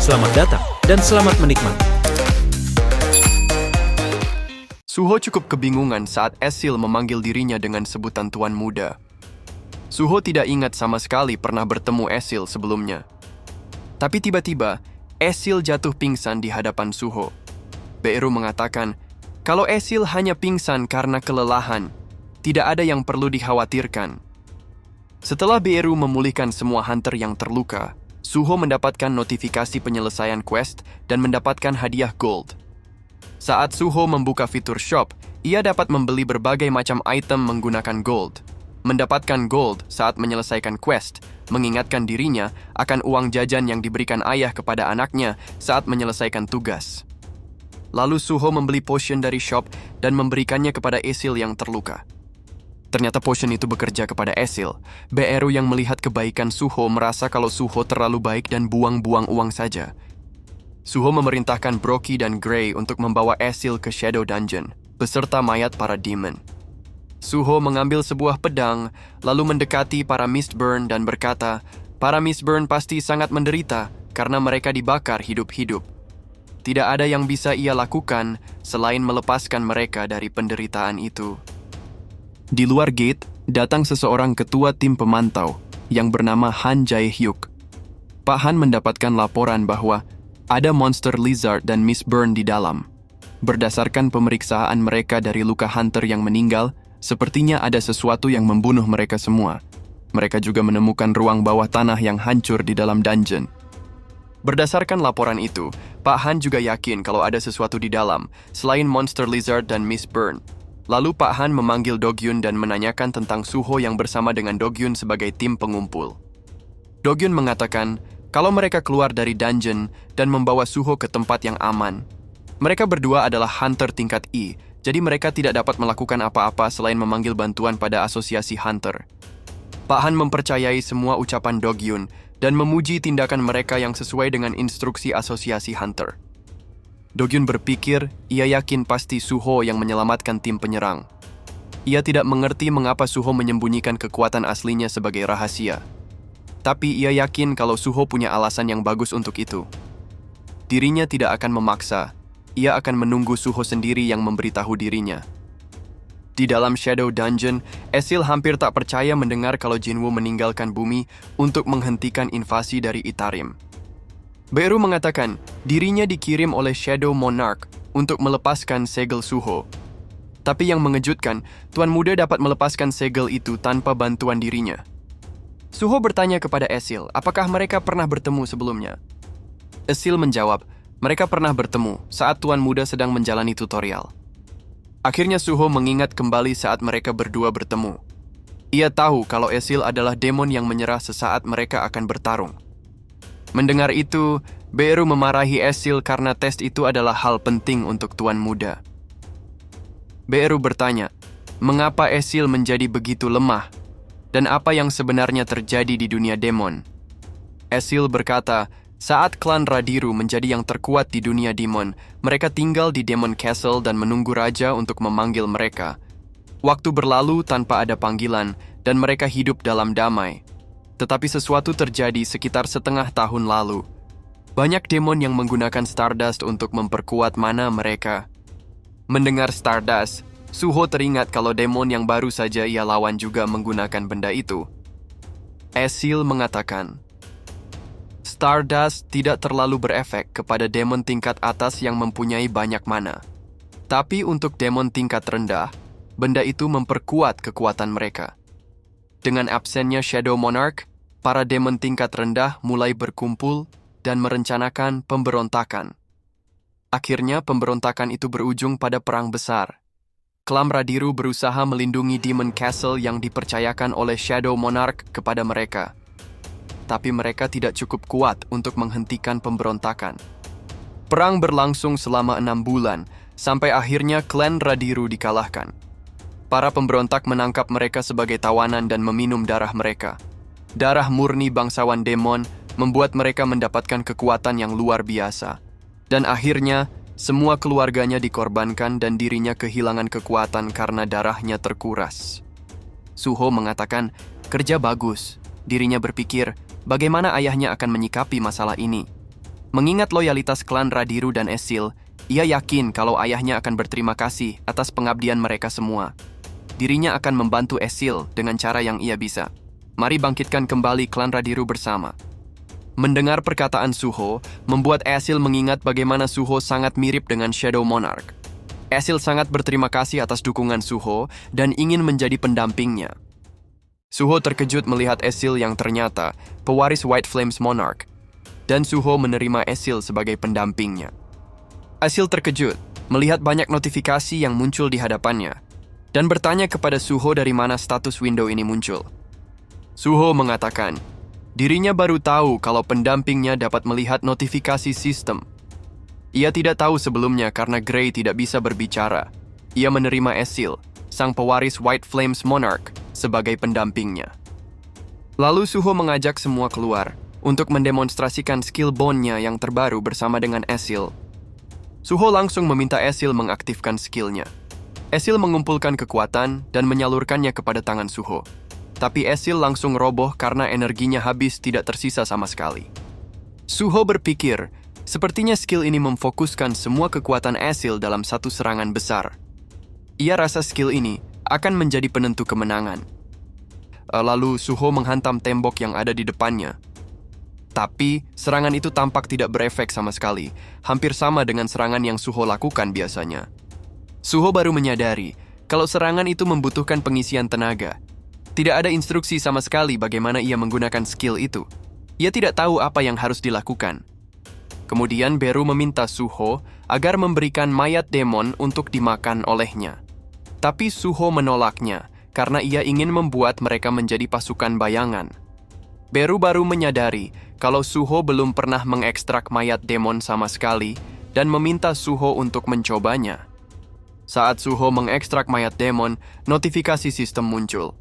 Selamat datang dan selamat menikmati. Suho cukup kebingungan saat Esil memanggil dirinya dengan sebutan Tuan Muda. Suho tidak ingat sama sekali pernah bertemu Esil sebelumnya. Tapi tiba-tiba, Esil jatuh pingsan di hadapan Suho. Beru mengatakan, kalau Esil hanya pingsan karena kelelahan, tidak ada yang perlu dikhawatirkan. Setelah Beru memulihkan semua hunter yang terluka, Suho mendapatkan notifikasi penyelesaian quest dan mendapatkan hadiah gold. Saat Suho membuka fitur shop, ia dapat membeli berbagai macam item menggunakan gold. Mendapatkan gold saat menyelesaikan quest, mengingatkan dirinya akan uang jajan yang diberikan ayah kepada anaknya saat menyelesaikan tugas. Lalu Suho membeli potion dari shop dan memberikannya kepada Esil yang terluka. Ternyata potion itu bekerja kepada Esil. Beru yang melihat kebaikan Suho merasa kalau Suho terlalu baik dan buang-buang uang saja. Suho memerintahkan Brockie dan Gray untuk membawa Esil ke Shadow Dungeon, beserta mayat para demon. Suho mengambil sebuah pedang, lalu mendekati para Mistburn dan berkata, para Mistburn pasti sangat menderita karena mereka dibakar hidup-hidup. Tidak ada yang bisa ia lakukan selain melepaskan mereka dari penderitaan itu. Di luar gate, datang seseorang ketua tim pemantau yang bernama Han Jae-hyuk. Pak Han mendapatkan laporan bahwa ada monster lizard dan Mistburn di dalam. Berdasarkan pemeriksaan mereka dari luka hunter yang meninggal, sepertinya ada sesuatu yang membunuh mereka semua. Mereka juga menemukan ruang bawah tanah yang hancur di dalam dungeon. Berdasarkan laporan itu, Pak Han juga yakin kalau ada sesuatu di dalam, selain monster lizard dan Mistburn. Lalu Pak Han memanggil Dogyun dan menanyakan tentang Suho yang bersama dengan Dogyun sebagai tim pengumpul. Dogyun mengatakan, kalau mereka keluar dari dungeon dan membawa Suho ke tempat yang aman. Mereka berdua adalah hunter tingkat I, jadi mereka tidak dapat melakukan apa-apa selain memanggil bantuan pada asosiasi hunter. Pak Han mempercayai semua ucapan Dogyun dan memuji tindakan mereka yang sesuai dengan instruksi asosiasi hunter. Dogyun berpikir, ia yakin pasti Suho yang menyelamatkan tim penyerang. Ia tidak mengerti mengapa Suho menyembunyikan kekuatan aslinya sebagai rahasia. Tapi ia yakin kalau Suho punya alasan yang bagus untuk itu. Dirinya tidak akan memaksa, ia akan menunggu Suho sendiri yang memberitahu dirinya. Di dalam Shadow Dungeon, Esil hampir tak percaya mendengar kalau Jinwoo meninggalkan bumi untuk menghentikan invasi dari Itarim. Beru mengatakan dirinya dikirim oleh Shadow Monarch untuk melepaskan segel Suho. Tapi yang mengejutkan, Tuan Muda dapat melepaskan segel itu tanpa bantuan dirinya. Suho bertanya kepada Esil, apakah mereka pernah bertemu sebelumnya? Esil menjawab, mereka pernah bertemu saat Tuan Muda sedang menjalani tutorial. Akhirnya Suho mengingat kembali saat mereka berdua bertemu. Ia tahu kalau Esil adalah demon yang menyerah sesaat mereka akan bertarung. Mendengar itu, Beru memarahi Esil karena tes itu adalah hal penting untuk Tuan Muda. Beru bertanya, mengapa Esil menjadi begitu lemah? Dan apa yang sebenarnya terjadi di dunia demon? Esil berkata, saat klan Radiru menjadi yang terkuat di dunia demon, mereka tinggal di Demon Castle dan menunggu raja untuk memanggil mereka. Waktu berlalu tanpa ada panggilan, dan mereka hidup dalam damai. Tetapi sesuatu terjadi sekitar setengah tahun lalu. Banyak demon yang menggunakan Stardust untuk memperkuat mana mereka. Mendengar Stardust, Suho teringat kalau demon yang baru saja ia lawan juga menggunakan benda itu. Esil mengatakan, Stardust tidak terlalu berefek kepada demon tingkat atas yang mempunyai banyak mana. Tapi untuk demon tingkat rendah, benda itu memperkuat kekuatan mereka. Dengan absennya Shadow Monarch, para demon tingkat rendah mulai berkumpul dan merencanakan pemberontakan. Akhirnya pemberontakan itu berujung pada perang besar. Klan Radiru berusaha melindungi Demon Castle yang dipercayakan oleh Shadow Monarch kepada mereka. Tapi mereka tidak cukup kuat untuk menghentikan pemberontakan. Perang berlangsung selama 6 bulan, sampai akhirnya klan Radiru dikalahkan. Para pemberontak menangkap mereka sebagai tawanan dan meminum darah mereka. Darah murni bangsawan demon membuat mereka mendapatkan kekuatan yang luar biasa. Dan akhirnya, semua keluarganya dikorbankan dan dirinya kehilangan kekuatan karena darahnya terkuras. Suho mengatakan, kerja bagus. Dirinya berpikir, bagaimana ayahnya akan menyikapi masalah ini. Mengingat loyalitas klan Radiru dan Esil, ia yakin kalau ayahnya akan berterima kasih atas pengabdian mereka semua. Dirinya akan membantu Esil dengan cara yang ia bisa. Mari bangkitkan kembali klan Radiru bersama. Mendengar perkataan Suho, membuat Esil mengingat bagaimana Suho sangat mirip dengan Shadow Monarch. Esil sangat berterima kasih atas dukungan Suho dan ingin menjadi pendampingnya. Suho terkejut melihat Esil yang ternyata pewaris White Flames Monarch, dan Suho menerima Esil sebagai pendampingnya. Esil terkejut melihat banyak notifikasi yang muncul di hadapannya, dan bertanya kepada Suho dari mana status window ini muncul. Suho mengatakan, dirinya baru tahu kalau pendampingnya dapat melihat notifikasi sistem. Ia tidak tahu sebelumnya karena Grey tidak bisa berbicara. Ia menerima Esil, sang pewaris White Flames Monarch, sebagai pendampingnya. Lalu Suho mengajak semua keluar untuk mendemonstrasikan skill bond-nya yang terbaru bersama dengan Esil. Suho langsung meminta Esil mengaktifkan skill-nya. Esil mengumpulkan kekuatan dan menyalurkannya kepada tangan Suho. Tapi Esil langsung roboh karena energinya habis tidak tersisa sama sekali. Suho berpikir, sepertinya skill ini memfokuskan semua kekuatan Esil dalam satu serangan besar. Ia rasa skill ini akan menjadi penentu kemenangan. Lalu Suho menghantam tembok yang ada di depannya. Tapi serangan itu tampak tidak berefek sama sekali, hampir sama dengan serangan yang Suho lakukan biasanya. Suho baru menyadari kalau serangan itu membutuhkan pengisian tenaga. Tidak ada instruksi sama sekali bagaimana ia menggunakan skill itu. Ia tidak tahu apa yang harus dilakukan. Kemudian Beru meminta Suho agar memberikan mayat demon untuk dimakan olehnya. Tapi Suho menolaknya karena ia ingin membuat mereka menjadi pasukan bayangan. Beru baru menyadari kalau Suho belum pernah mengekstrak mayat demon sama sekali dan meminta Suho untuk mencobanya. Saat Suho mengekstrak mayat demon, notifikasi sistem muncul.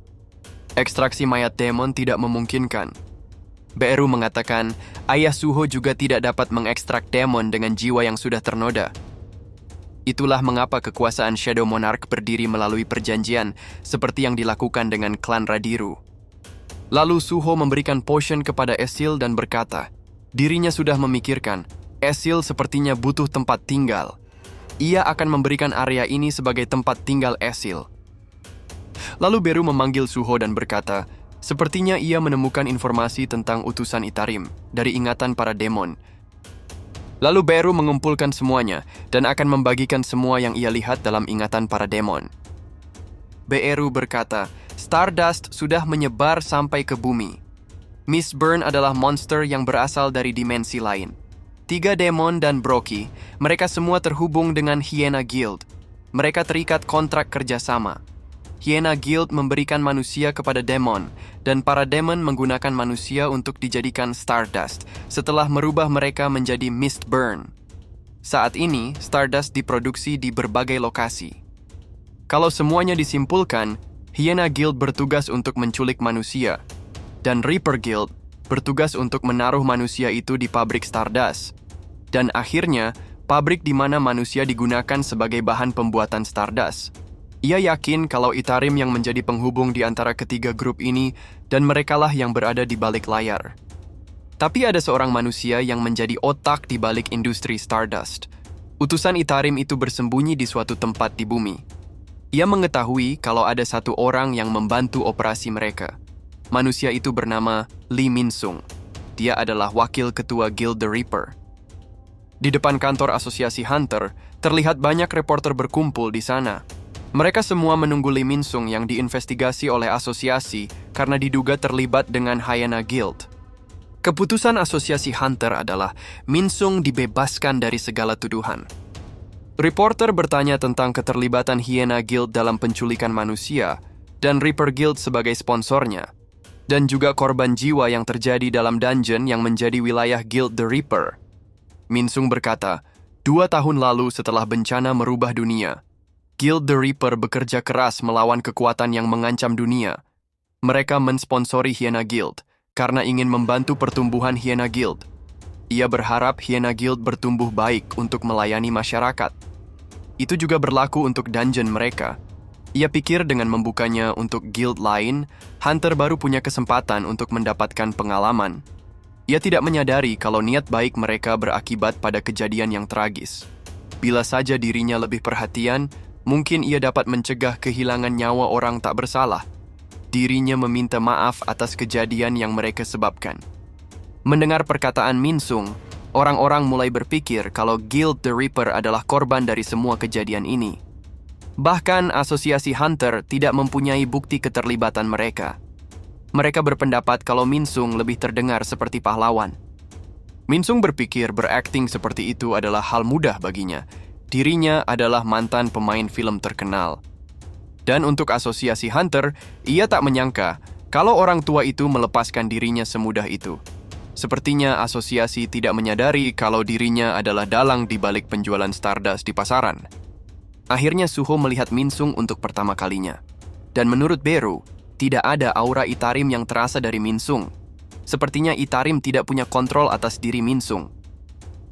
Ekstraksi mayat demon tidak memungkinkan. Beru mengatakan, ayah Suho juga tidak dapat mengekstrak demon dengan jiwa yang sudah ternoda. Itulah mengapa kekuasaan Shadow Monarch berdiri melalui perjanjian seperti yang dilakukan dengan klan Radiru. Lalu Suho memberikan potion kepada Esil dan berkata, dirinya sudah memikirkan, Esil sepertinya butuh tempat tinggal. Ia akan memberikan area ini sebagai tempat tinggal Esil. Lalu Beru memanggil Suho dan berkata, sepertinya ia menemukan informasi tentang utusan Itarim dari ingatan para demon. Lalu Beru mengumpulkan semuanya dan akan membagikan semua yang ia lihat dalam ingatan para demon. Beru berkata, Stardust sudah menyebar sampai ke bumi. Mistburn adalah monster yang berasal dari dimensi lain. 3 demon dan Brockie, mereka semua terhubung dengan Hyena Guild. Mereka terikat kontrak kerjasama. Hyena Guild memberikan manusia kepada demon, dan para demon menggunakan manusia untuk dijadikan Stardust setelah merubah mereka menjadi Mistburn. Saat ini, Stardust diproduksi di berbagai lokasi. Kalau semuanya disimpulkan, Hyena Guild bertugas untuk menculik manusia, dan Reaper Guild bertugas untuk menaruh manusia itu di pabrik Stardust. Dan akhirnya, pabrik di mana manusia digunakan sebagai bahan pembuatan Stardust. Ia yakin kalau Itarim yang menjadi penghubung di antara ketiga grup ini dan merekalah yang berada di balik layar. Tapi ada seorang manusia yang menjadi otak di balik industri Stardust. Utusan Itarim itu bersembunyi di suatu tempat di bumi. Ia mengetahui kalau ada satu orang yang membantu operasi mereka. Manusia itu bernama Lee Min-sung. Dia adalah wakil ketua Guild the Reaper. Di depan kantor asosiasi Hunter, terlihat banyak reporter berkumpul di sana. Mereka semua menunggu Lee Min-sung yang diinvestigasi oleh asosiasi karena diduga terlibat dengan Hyena Guild. Keputusan asosiasi Hunter adalah Min-sung dibebaskan dari segala tuduhan. Reporter bertanya tentang keterlibatan Hyena Guild dalam penculikan manusia dan Reaper Guild sebagai sponsornya, dan juga korban jiwa yang terjadi dalam dungeon yang menjadi wilayah Guild the Reaper. Min-sung berkata, 2 tahun lalu setelah bencana merubah dunia, Guild the Reaper bekerja keras melawan kekuatan yang mengancam dunia. Mereka mensponsori Hyena Guild karena ingin membantu pertumbuhan Hyena Guild. Ia berharap Hyena Guild bertumbuh baik untuk melayani masyarakat. Itu juga berlaku untuk dungeon mereka. Ia pikir dengan membukanya untuk guild lain, Hunter baru punya kesempatan untuk mendapatkan pengalaman. Ia tidak menyadari kalau niat baik mereka berakibat pada kejadian yang tragis. Bila saja dirinya lebih perhatian, mungkin ia dapat mencegah kehilangan nyawa orang tak bersalah. Dirinya meminta maaf atas kejadian yang mereka sebabkan. Mendengar perkataan Min Sung, orang-orang mulai berpikir kalau Guild the Reaper adalah korban dari semua kejadian ini. Bahkan asosiasi Hunter tidak mempunyai bukti keterlibatan mereka. Mereka berpendapat kalau Min Sung lebih terdengar seperti pahlawan. Min Sung berpikir berakting seperti itu adalah hal mudah baginya. Dirinya adalah mantan pemain film terkenal. Dan untuk asosiasi Hunter, ia tak menyangka kalau orang tua itu melepaskan dirinya semudah itu. Sepertinya asosiasi tidak menyadari kalau dirinya adalah dalang di balik penjualan Stardust di pasaran. Akhirnya Suho melihat Min Sung untuk pertama kalinya. Dan menurut Beru, tidak ada aura Itarim yang terasa dari Min Sung. Sepertinya Itarim tidak punya kontrol atas diri Min Sung.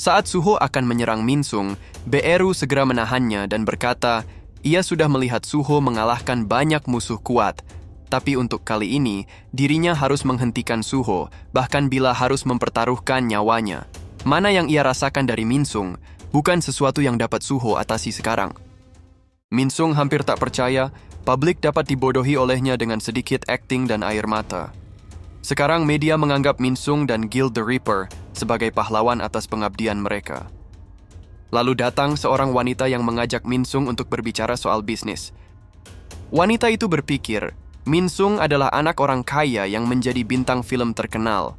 Saat Suho akan menyerang Min Sung, Beru segera menahannya dan berkata, ia sudah melihat Suho mengalahkan banyak musuh kuat. Tapi untuk kali ini, dirinya harus menghentikan Suho, bahkan bila harus mempertaruhkan nyawanya. Mana yang ia rasakan dari Min Sung, bukan sesuatu yang dapat Suho atasi sekarang. Min Sung hampir tak percaya, publik dapat dibodohi olehnya dengan sedikit akting dan air mata. Sekarang media menganggap Min Sung dan Guild the Reaper sebagai pahlawan atas pengabdian mereka. Lalu datang seorang wanita yang mengajak Min Sung untuk berbicara soal bisnis. Wanita itu berpikir, Min Sung adalah anak orang kaya yang menjadi bintang film terkenal.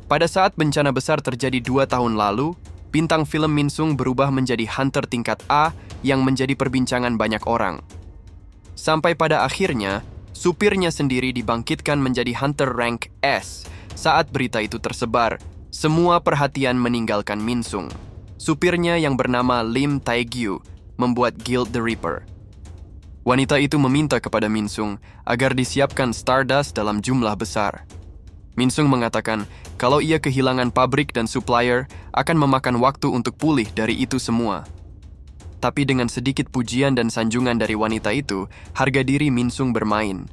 Pada saat bencana besar terjadi 2 tahun lalu, bintang film Min Sung berubah menjadi hunter tingkat A yang menjadi perbincangan banyak orang. Sampai pada akhirnya, supirnya sendiri dibangkitkan menjadi hunter rank S. Saat berita itu tersebar, semua perhatian meninggalkan Min Sung. Supirnya yang bernama Lim Taegyu membuat Guild the Reaper. Wanita itu meminta kepada Min Sung agar disiapkan Stardust dalam jumlah besar. Min Sung mengatakan kalau ia kehilangan pabrik dan supplier akan memakan waktu untuk pulih dari itu semua. Tapi dengan sedikit pujian dan sanjungan dari wanita itu, harga diri Min Sung bermain.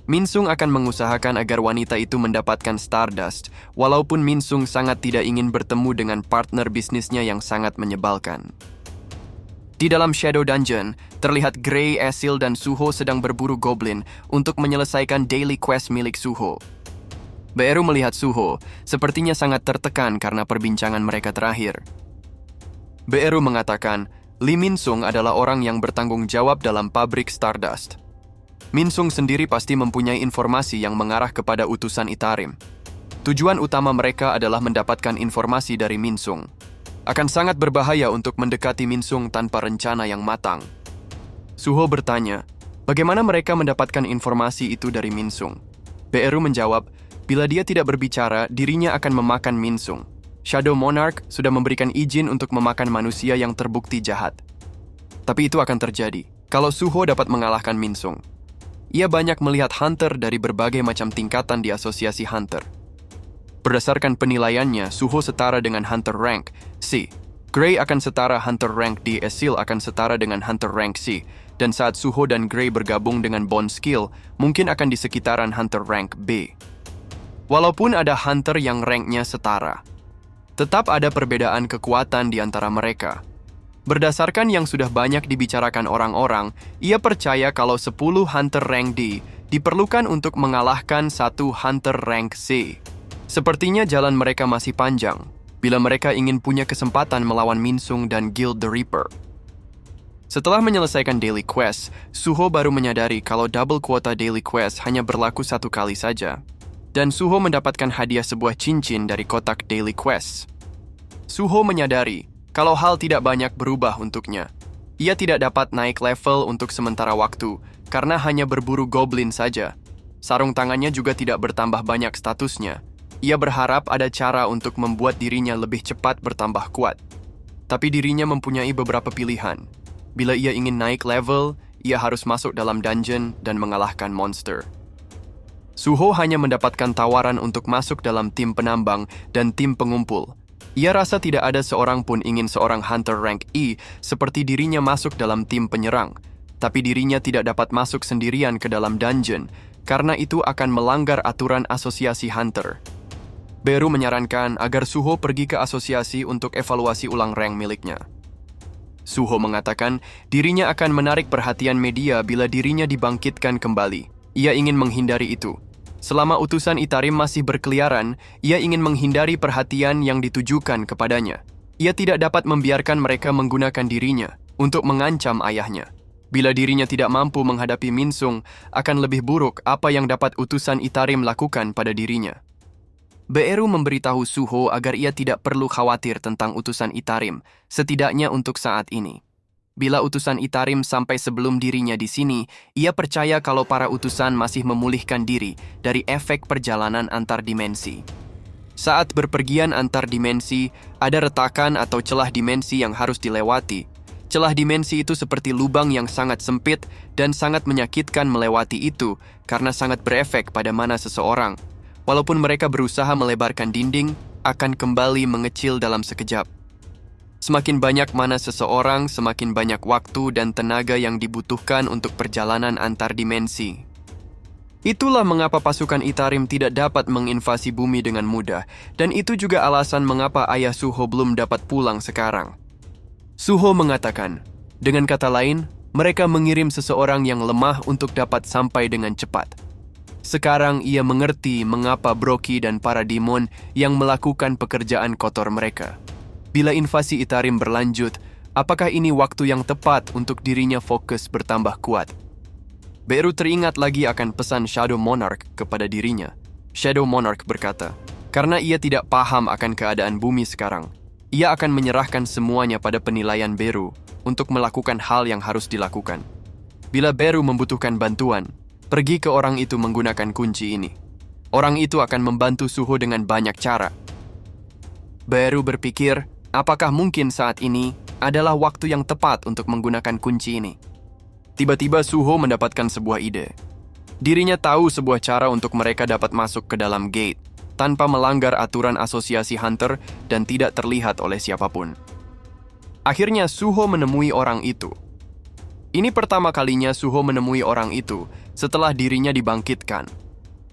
Min Sung akan mengusahakan agar wanita itu mendapatkan Stardust, walaupun Min Sung sangat tidak ingin bertemu dengan partner bisnisnya yang sangat menyebalkan. Di dalam Shadow Dungeon, terlihat Gray, Esil, dan Suho sedang berburu goblin untuk menyelesaikan daily quest milik Suho. Beru melihat Suho, sepertinya sangat tertekan karena perbincangan mereka terakhir. Beru mengatakan, Lee Min Sung adalah orang yang bertanggung jawab dalam pabrik Stardust. Min Sung sendiri pasti mempunyai informasi yang mengarah kepada utusan Itarim. Tujuan utama mereka adalah mendapatkan informasi dari Min Sung. Akan sangat berbahaya untuk mendekati Min Sung tanpa rencana yang matang. Suho bertanya, bagaimana mereka mendapatkan informasi itu dari Min Sung? Beru menjawab, bila dia tidak berbicara, dirinya akan memakan Min Sung. Shadow Monarch sudah memberikan izin untuk memakan manusia yang terbukti jahat. Tapi itu akan terjadi kalau Suho dapat mengalahkan Min Sung. Ia banyak melihat hunter dari berbagai macam tingkatan di asosiasi hunter. Berdasarkan penilaiannya, Suho setara dengan hunter rank C. Gray akan setara hunter rank D. Esil akan setara dengan hunter rank C. Dan saat Suho dan Gray bergabung dengan bond skill, mungkin akan di sekitaran hunter rank B. Walaupun ada hunter yang ranknya setara, tetap ada perbedaan kekuatan di antara mereka. Berdasarkan yang sudah banyak dibicarakan orang-orang, ia percaya kalau 10 hunter rank D diperlukan untuk mengalahkan 1 hunter rank C. Sepertinya jalan mereka masih panjang, bila mereka ingin punya kesempatan melawan Min Sung dan Guild the Reaper. Setelah menyelesaikan daily quest, Suho baru menyadari kalau double kuota daily quest hanya berlaku 1 kali saja. Dan Suho mendapatkan hadiah sebuah cincin dari kotak daily quest. Suho menyadari kalau hal tidak banyak berubah untuknya. Ia tidak dapat naik level untuk sementara waktu, karena hanya berburu goblin saja. Sarung tangannya juga tidak bertambah banyak statusnya. Ia berharap ada cara untuk membuat dirinya lebih cepat bertambah kuat. Tapi dirinya mempunyai beberapa pilihan. Bila ia ingin naik level, ia harus masuk dalam dungeon dan mengalahkan monster. Suho hanya mendapatkan tawaran untuk masuk dalam tim penambang dan tim pengumpul. Ia rasa tidak ada seorang pun ingin seorang hunter rank E seperti dirinya masuk dalam tim penyerang. Tapi dirinya tidak dapat masuk sendirian ke dalam dungeon, karena itu akan melanggar aturan asosiasi hunter. Beru menyarankan agar Suho pergi ke asosiasi untuk evaluasi ulang rank miliknya. Suho mengatakan dirinya akan menarik perhatian media bila dirinya dibangkitkan kembali. Ia ingin menghindari itu. Selama utusan Itarim masih berkeliaran, ia ingin menghindari perhatian yang ditujukan kepadanya. Ia tidak dapat membiarkan mereka menggunakan dirinya untuk mengancam ayahnya. Bila dirinya tidak mampu menghadapi Minsung, akan lebih buruk apa yang dapat utusan Itarim lakukan pada dirinya. Beru memberitahu Suho agar ia tidak perlu khawatir tentang utusan Itarim, setidaknya untuk saat ini. Bila utusan Itarim sampai sebelum dirinya di sini, ia percaya kalau para utusan masih memulihkan diri dari efek perjalanan antar dimensi. Saat berpergian antar dimensi, ada retakan atau celah dimensi yang harus dilewati. Celah dimensi itu seperti lubang yang sangat sempit dan sangat menyakitkan melewati itu karena sangat berefek pada mana seseorang. Walaupun mereka berusaha melebarkan dinding, akan kembali mengecil dalam sekejap. Semakin banyak mana seseorang, semakin banyak waktu dan tenaga yang dibutuhkan untuk perjalanan antar dimensi. Itulah mengapa pasukan Itarim tidak dapat menginvasi bumi dengan mudah, dan itu juga alasan mengapa ayah Suho belum dapat pulang sekarang. Suho mengatakan, dengan kata lain, mereka mengirim seseorang yang lemah untuk dapat sampai dengan cepat. Sekarang ia mengerti mengapa Broky dan para demon yang melakukan pekerjaan kotor mereka. Bila invasi Itarim berlanjut, apakah ini waktu yang tepat untuk dirinya fokus bertambah kuat? Beru teringat lagi akan pesan Shadow Monarch kepada dirinya. Shadow Monarch berkata, karena ia tidak paham akan keadaan bumi sekarang, ia akan menyerahkan semuanya pada penilaian Beru untuk melakukan hal yang harus dilakukan. Bila Beru membutuhkan bantuan, pergi ke orang itu menggunakan kunci ini. Orang itu akan membantu Suho dengan banyak cara. Beru berpikir, apakah mungkin saat ini adalah waktu yang tepat untuk menggunakan kunci ini? Tiba-tiba Suho mendapatkan sebuah ide. Dirinya tahu sebuah cara untuk mereka dapat masuk ke dalam gate tanpa melanggar aturan asosiasi Hunter dan tidak terlihat oleh siapapun. Akhirnya Suho menemui orang itu. Ini pertama kalinya Suho menemui orang itu setelah dirinya dibangkitkan.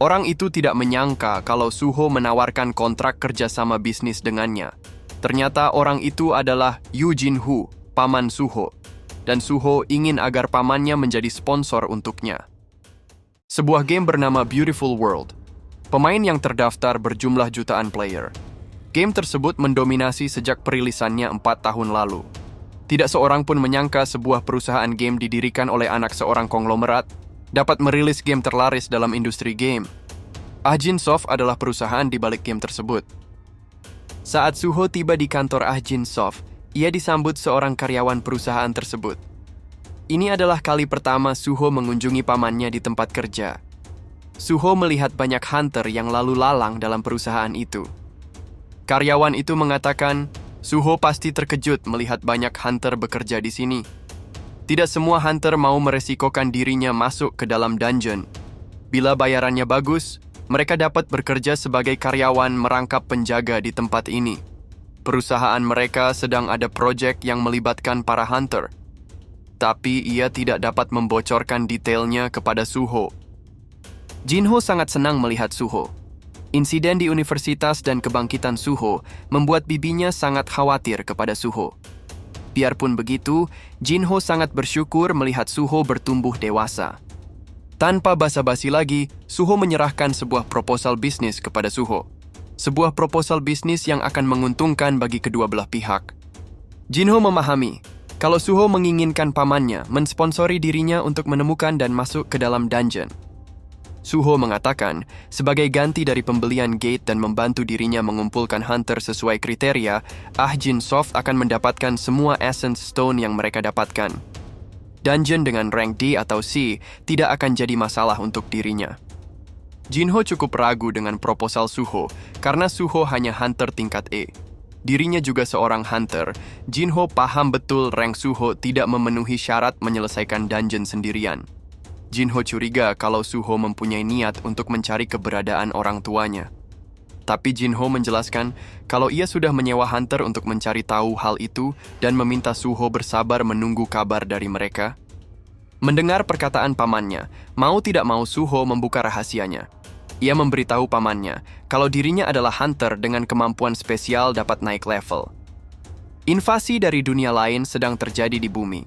Orang itu tidak menyangka kalau Suho menawarkan kontrak kerjasama bisnis dengannya. Ternyata orang itu adalah Yu Jinhu, paman Suho. Dan Suho ingin agar pamannya menjadi sponsor untuknya. Sebuah game bernama Beautiful World. Pemain yang terdaftar berjumlah jutaan player. Game tersebut mendominasi sejak perilisannya 4 tahun lalu. Tidak seorang pun menyangka sebuah perusahaan game didirikan oleh anak seorang konglomerat dapat merilis game terlaris dalam industri game. Ahjin Soft adalah perusahaan di balik game tersebut. Saat Suho tiba di kantor Ahjin Soft, ia disambut seorang karyawan perusahaan tersebut. Ini adalah kali pertama Suho mengunjungi pamannya di tempat kerja. Suho melihat banyak hunter yang lalu lalang dalam perusahaan itu. Karyawan itu mengatakan, Suho pasti terkejut melihat banyak hunter bekerja di sini. Tidak semua hunter mau meresikokan dirinya masuk ke dalam dungeon. Bila bayarannya bagus, mereka dapat bekerja sebagai karyawan merangkap penjaga di tempat ini. Perusahaan mereka sedang ada proyek yang melibatkan para hunter. Tapi ia tidak dapat membocorkan detailnya kepada Suho. Jinho sangat senang melihat Suho. Insiden di universitas dan kebangkitan Suho membuat bibinya sangat khawatir kepada Suho. Biarpun begitu, Jinho sangat bersyukur melihat Suho bertumbuh dewasa. Tanpa basa-basi lagi, Suho menyerahkan sebuah proposal bisnis kepada Suho. Sebuah proposal bisnis yang akan menguntungkan bagi kedua belah pihak. Jinho memahami kalau Suho menginginkan pamannya mensponsori dirinya untuk menemukan dan masuk ke dalam dungeon. Suho mengatakan, sebagai ganti dari pembelian gate dan membantu dirinya mengumpulkan hunter sesuai kriteria, Ahjin Soft akan mendapatkan semua Essence Stone yang mereka dapatkan. Dungeon dengan rank D atau C tidak akan jadi masalah untuk dirinya. Jinho cukup ragu dengan proposal Suho, karena Suho hanya hunter tingkat E. Dirinya juga seorang hunter, Jinho paham betul rank Suho tidak memenuhi syarat menyelesaikan dungeon sendirian. Jinho curiga kalau Suho mempunyai niat untuk mencari keberadaan orang tuanya. Tapi Jinho menjelaskan kalau ia sudah menyewa hunter untuk mencari tahu hal itu dan meminta Suho bersabar menunggu kabar dari mereka. Mendengar perkataan pamannya, mau tidak mau Suho membuka rahasianya. Ia memberitahu pamannya kalau dirinya adalah hunter dengan kemampuan spesial dapat naik level. Invasi dari dunia lain sedang terjadi di bumi.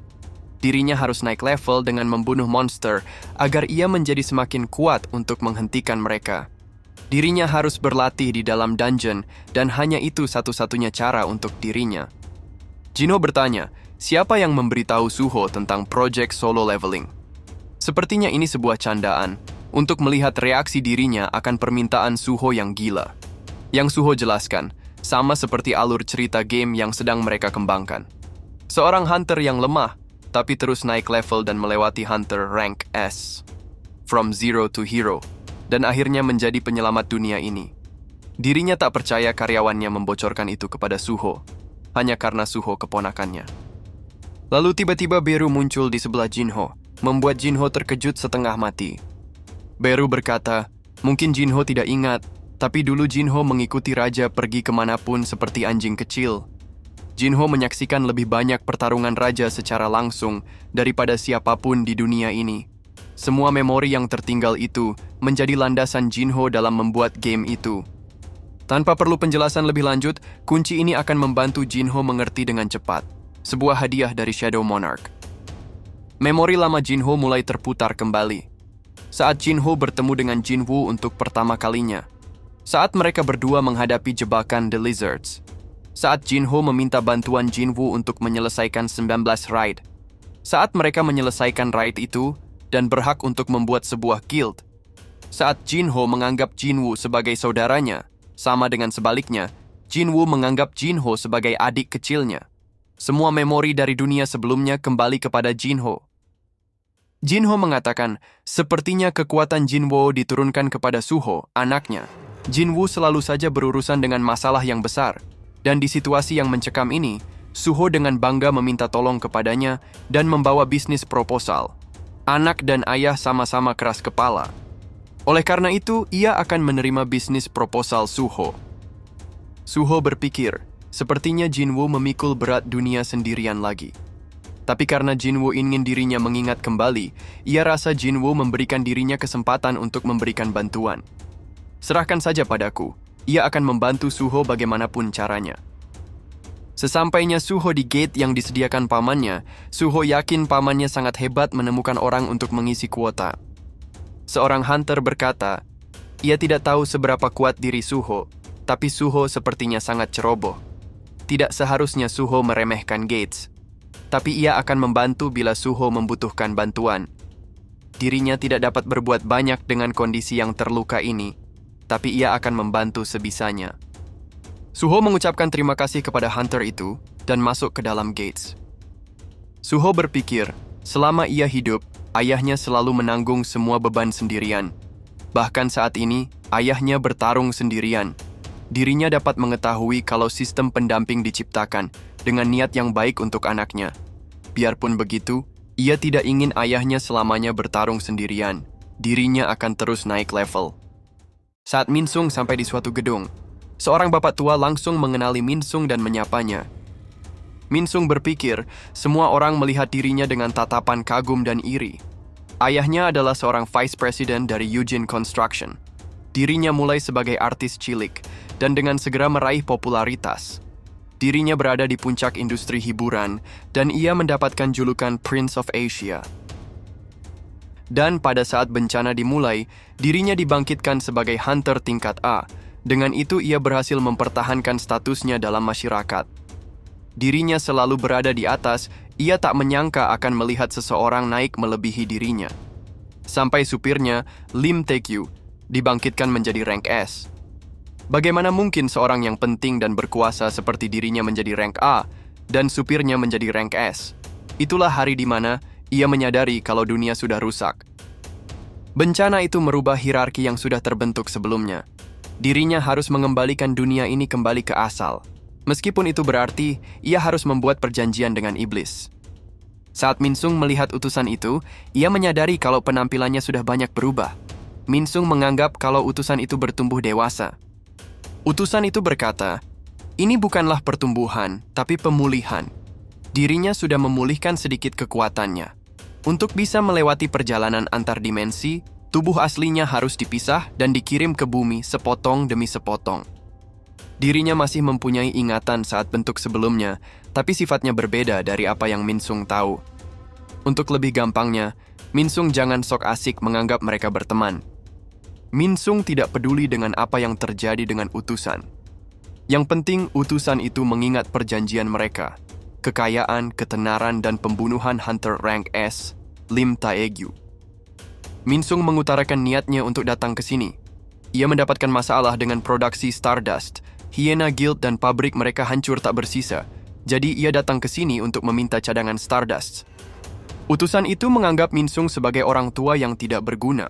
Dirinya harus naik level dengan membunuh monster agar ia menjadi semakin kuat untuk menghentikan mereka. Dirinya harus berlatih di dalam dungeon dan hanya itu satu-satunya cara untuk dirinya. Jinho bertanya, siapa yang memberitahu Suho tentang project solo leveling? Sepertinya ini sebuah candaan untuk melihat reaksi dirinya akan permintaan Suho yang gila. Yang Suho jelaskan, sama seperti alur cerita game yang sedang mereka kembangkan. Seorang hunter yang lemah, tapi terus naik level dan melewati hunter rank S. From zero to hero, dan akhirnya menjadi penyelamat dunia ini. Dirinya tak percaya karyawannya membocorkan itu kepada Suho, hanya karena Suho keponakannya. Lalu tiba-tiba Beru muncul di sebelah Jinho, membuat Jinho terkejut setengah mati. Beru berkata, mungkin Jinho tidak ingat, tapi dulu Jinho mengikuti raja pergi kemanapun seperti anjing kecil. Jinho menyaksikan lebih banyak pertarungan raja secara langsung daripada siapapun di dunia ini. Semua memori yang tertinggal itu menjadi landasan Jinho dalam membuat game itu. Tanpa perlu penjelasan lebih lanjut, kunci ini akan membantu Jinho mengerti dengan cepat. Sebuah hadiah dari Shadow Monarch. Memori lama Jinho mulai terputar kembali. Saat Jinho bertemu dengan Jinwoo untuk pertama kalinya. Saat mereka berdua menghadapi jebakan The Lizards. Saat Jinho meminta bantuan Jinwoo untuk menyelesaikan 19 raid. Saat mereka menyelesaikan raid itu dan berhak untuk membuat sebuah guild. Saat Jinho menganggap Jinwoo sebagai saudaranya, sama dengan sebaliknya, Jinwoo menganggap Jinho sebagai adik kecilnya. Semua memori dari dunia sebelumnya kembali kepada Jinho. Jinho mengatakan, sepertinya kekuatan Jinwoo diturunkan kepada Suho, anaknya. Jinwoo selalu saja berurusan dengan masalah yang besar, dan di situasi yang mencekam ini, Suho dengan bangga meminta tolong kepadanya dan membawa bisnis proposal. Anak dan ayah sama-sama keras kepala. Oleh karena itu, ia akan menerima bisnis proposal Suho. Suho berpikir, sepertinya Jinwoo memikul berat dunia sendirian lagi. Tapi karena Jinwoo ingin dirinya mengingat kembali, ia rasa Jinwoo memberikan dirinya kesempatan untuk memberikan bantuan. Serahkan saja padaku, ia akan membantu Suho bagaimanapun caranya. Sesampainya Suho di gate yang disediakan pamannya, Suho yakin pamannya sangat hebat menemukan orang untuk mengisi kuota. Seorang hunter berkata, ia tidak tahu seberapa kuat diri Suho, tapi Suho sepertinya sangat ceroboh. Tidak seharusnya Suho meremehkan Gates, tapi ia akan membantu bila Suho membutuhkan bantuan. Dirinya tidak dapat berbuat banyak dengan kondisi yang terluka ini, tapi ia akan membantu sebisanya. Suho mengucapkan terima kasih kepada hunter itu dan masuk ke dalam Gates. Suho berpikir, selama ia hidup, ayahnya selalu menanggung semua beban sendirian. Bahkan saat ini, ayahnya bertarung sendirian. Dirinya dapat mengetahui kalau sistem pendamping diciptakan dengan niat yang baik untuk anaknya. Biarpun begitu, ia tidak ingin ayahnya selamanya bertarung sendirian. Dirinya akan terus naik level. Saat Minsung sampai di suatu gedung, seorang bapak tua langsung mengenali Minsung dan menyapanya. Minsung berpikir, semua orang melihat dirinya dengan tatapan kagum dan iri. Ayahnya adalah seorang vice president dari Eugene Construction. Dirinya mulai sebagai artis cilik, dan dengan segera meraih popularitas. Dirinya berada di puncak industri hiburan, dan ia mendapatkan julukan Prince of Asia. Dan pada saat bencana dimulai, dirinya dibangkitkan sebagai hunter tingkat A. Dengan itu ia berhasil mempertahankan statusnya dalam masyarakat. Dirinya selalu berada di atas, ia tak menyangka akan melihat seseorang naik melebihi dirinya. Sampai supirnya, Lim Tae-kyu, dibangkitkan menjadi rank S. Bagaimana mungkin seorang yang penting dan berkuasa seperti dirinya menjadi rank A, dan supirnya menjadi rank S? Itulah hari di mana ia menyadari kalau dunia sudah rusak. Bencana itu merubah hierarki yang sudah terbentuk sebelumnya. Dirinya harus mengembalikan dunia ini kembali ke asal. Meskipun itu berarti, ia harus membuat perjanjian dengan iblis. Saat Minsung melihat utusan itu, ia menyadari kalau penampilannya sudah banyak berubah. Minsung menganggap kalau utusan itu bertumbuh dewasa. Utusan itu berkata, ini bukanlah pertumbuhan, tapi pemulihan. Dirinya sudah memulihkan sedikit kekuatannya. Untuk bisa melewati perjalanan antar dimensi, tubuh aslinya harus dipisah dan dikirim ke bumi sepotong demi sepotong. Dirinya masih mempunyai ingatan saat bentuk sebelumnya, tapi sifatnya berbeda dari apa yang Minsung tahu. Untuk lebih gampangnya, Minsung jangan sok asik menganggap mereka berteman. Minsung tidak peduli dengan apa yang terjadi dengan utusan. Yang penting utusan itu mengingat perjanjian mereka, kekayaan, ketenaran, dan pembunuhan Hunter Rank S, Lim Taegyu. Minsung mengutarakan niatnya untuk datang ke sini. Ia mendapatkan masalah dengan produksi Stardust. Hyena Guild dan pabrik mereka hancur tak bersisa. Jadi ia datang ke sini untuk meminta cadangan Stardust. Utusan itu menganggap Minsung sebagai orang tua yang tidak berguna.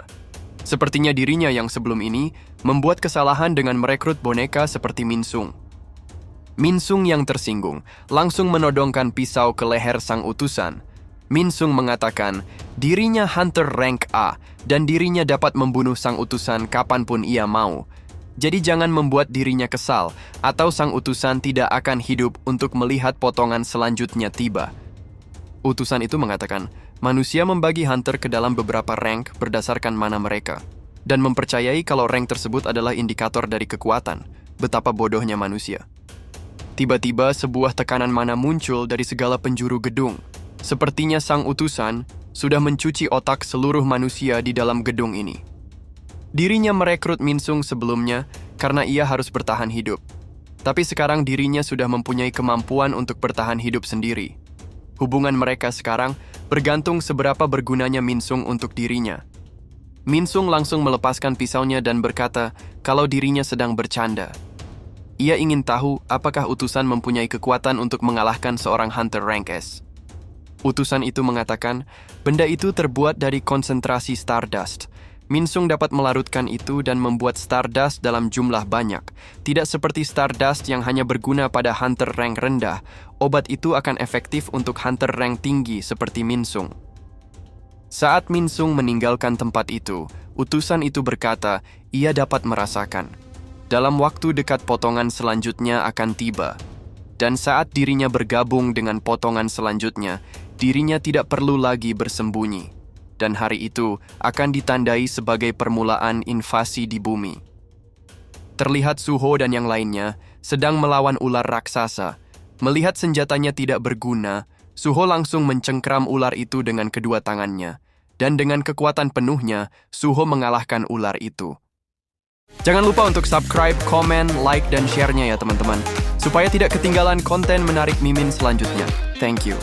Sepertinya dirinya yang sebelum ini membuat kesalahan dengan merekrut boneka seperti Minsung. Minsung yang tersinggung langsung menodongkan pisau ke leher sang utusan. Minsung mengatakan dirinya Hunter Rank A dan dirinya dapat membunuh sang utusan kapanpun ia mau. Jadi jangan membuat dirinya kesal atau sang utusan tidak akan hidup untuk melihat potongan selanjutnya tiba. Utusan itu mengatakan manusia membagi hunter ke dalam beberapa rank berdasarkan mana mereka dan mempercayai kalau rank tersebut adalah indikator dari kekuatan. Betapa bodohnya manusia. Tiba-tiba sebuah tekanan mana muncul dari segala penjuru gedung. Sepertinya sang utusan sudah mencuci otak seluruh manusia di dalam gedung ini. Dirinya merekrut Minsung sebelumnya karena ia harus bertahan hidup. Tapi sekarang dirinya sudah mempunyai kemampuan untuk bertahan hidup sendiri. Hubungan mereka sekarang bergantung seberapa bergunanya Minsung untuk dirinya. Minsung langsung melepaskan pisaunya dan berkata kalau dirinya sedang bercanda. Ia ingin tahu apakah utusan mempunyai kekuatan untuk mengalahkan seorang Hunter Rank S. Utusan itu mengatakan, benda itu terbuat dari konsentrasi Stardust. Minsung dapat melarutkan itu dan membuat Stardust dalam jumlah banyak. Tidak seperti Stardust yang hanya berguna pada Hunter rank rendah, obat itu akan efektif untuk Hunter rank tinggi seperti Minsung. Saat Minsung meninggalkan tempat itu, utusan itu berkata, ia dapat merasakan. Dalam waktu dekat potongan selanjutnya akan tiba. Dan saat dirinya bergabung dengan potongan selanjutnya, dirinya tidak perlu lagi bersembunyi. Dan hari itu akan ditandai sebagai permulaan invasi di bumi. Terlihat Suho dan yang lainnya sedang melawan ular raksasa. Melihat senjatanya tidak berguna, Suho langsung mencengkram ular itu dengan kedua tangannya. Dan dengan kekuatan penuhnya, Suho mengalahkan ular itu. Jangan lupa untuk subscribe, komen, like, dan share-nya ya teman-teman. Supaya tidak ketinggalan konten menarik Mimin selanjutnya. Thank you.